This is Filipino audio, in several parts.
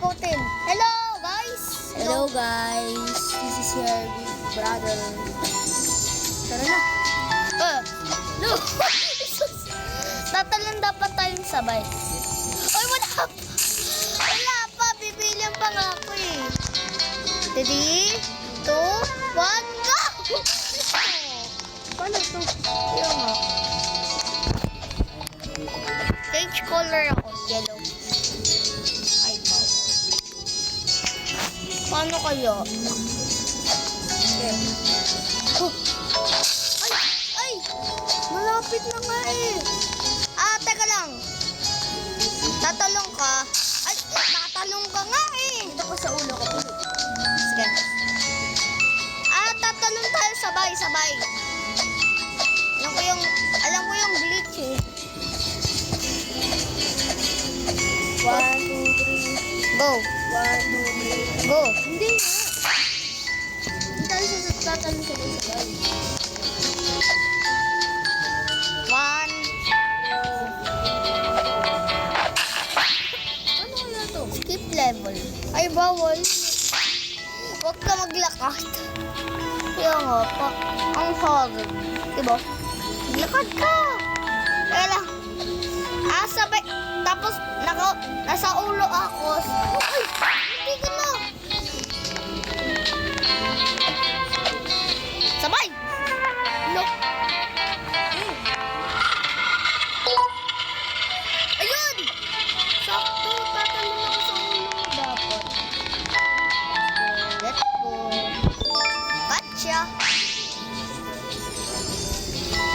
ikutin. Hello guys! Hello guys, this is your big brother. Tara na. No! Tatalon dapat tayong sabay. Ay, wala pa! Wala pa! Bibilihan pa nga ako eh. 3, 2, 1, go! Paano ito? Yung nga. Change color ako. Yellow. Ay, wow. Paano kayo? Okay. Oh. Ay! Malapit na nga eh. Teka lang. Tatalong ka. Ay, tatalong ka nga eh. Dito ko sa ulo ko. Sige. Tatalong tayo sabay-sabay. Alam ko yung glitch eh. 1, 2, 3. Go. 1, 2, 3. Go. Hindi nga. Hindi tayo tatalong sabay-sabay. 1. Ano kaya to? Skip level. Ay, bawal. Huwag ka maglakad. Kaya nga pa. Ang hagod. Diba? Maglakad ka. Kaya lang. Sabay. Tapos, nasa ulo ako. Ay! Hindi ka na. Sabay! Look. Ayun! Sakto. Tatalon ako sa ulo. Dapat. Let's go. Gotcha.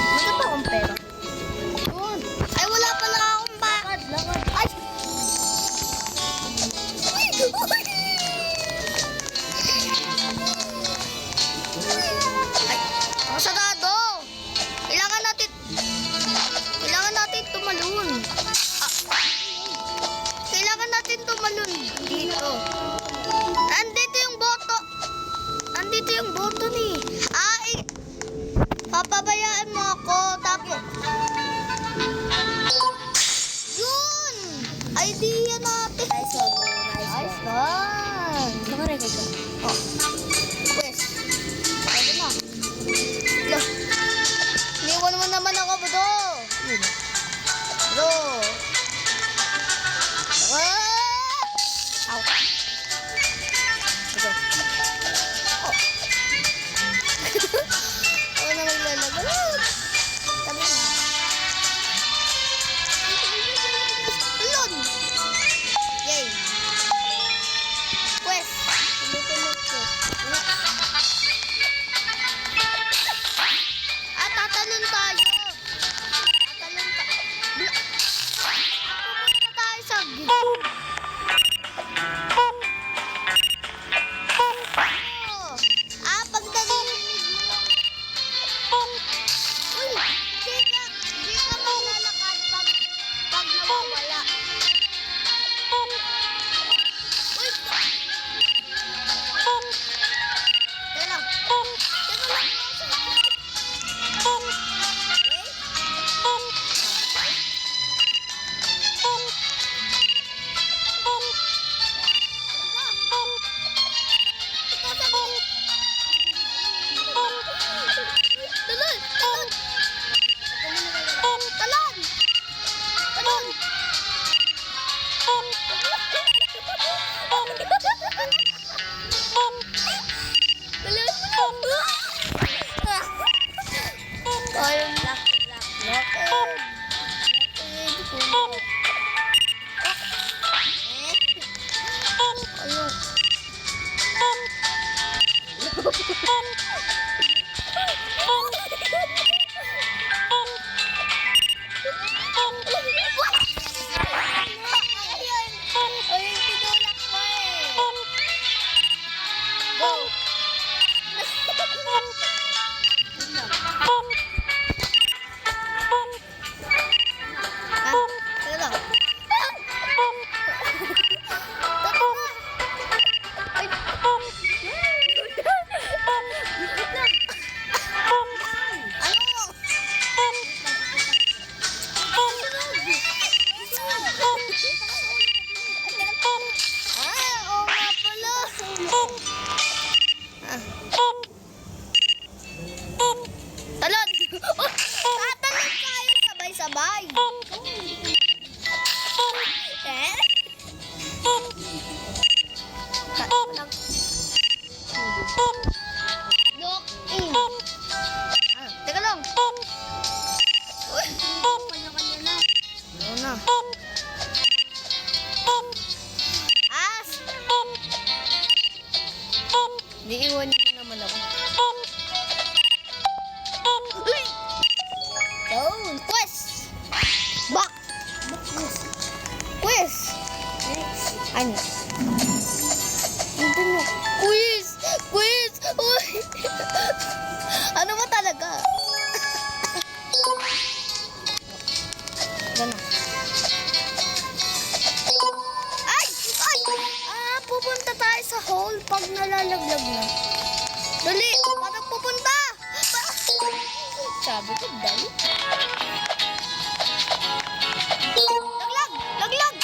Maganda ba akong pera? Yun. Ay, wala pala akong bakad. Lakad. Ay! Ay! Ang sarado! Kailangan natin tumalun. Kailangan natin tumalun dito. Nandito yung boto ni. Papabayaan mo ako. Tapos, yun! Idea natin. Nice one, bro. Nice one. Nakarecord ka. Oh. Pwes. Pwede na. Lo. Iniwan mo naman ako, bro. Yun. Bro. Ow. Ito. Oh. Ako na maglalagay. Tabi na. Lon. Yay. Pwes. Tumutunod ko. Tatalon tayo. Tatalon tayo. Pupunta tayo sa gitna. Pag narinig mo. Uy, di ka maglalakad pag nawawala. Uy, teka lang. Teka lang. Wait. Iiwan niyo naman ako. Uy! Down! Quest! Back! Quiz! Ano? Ito na. Quiz! Quiz! Uy! Ano ba talaga? Gano'n. Ay! Ay! Pupunta tayo sa hole pag nalalaglag na. Dali! Parang pupunta! Sabi ko, dali. Laglag! Laglag!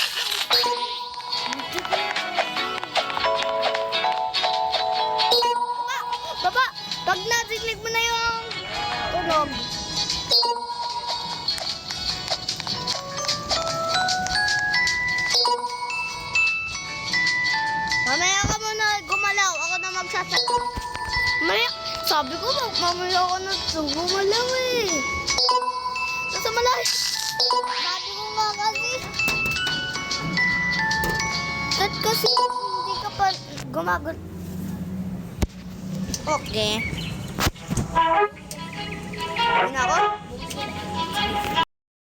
Baba! Baba! Pag nadinig mo na yung tunog. Mamaya ka muna gumalaw. Ako na magsasaka. Mamaya, sabi ko, mamaya ako na gumalaw eh. Nasa malayo. Sabi ko nga kasi. At kasi hindi ka pa gumagal. Okay. Ano ako?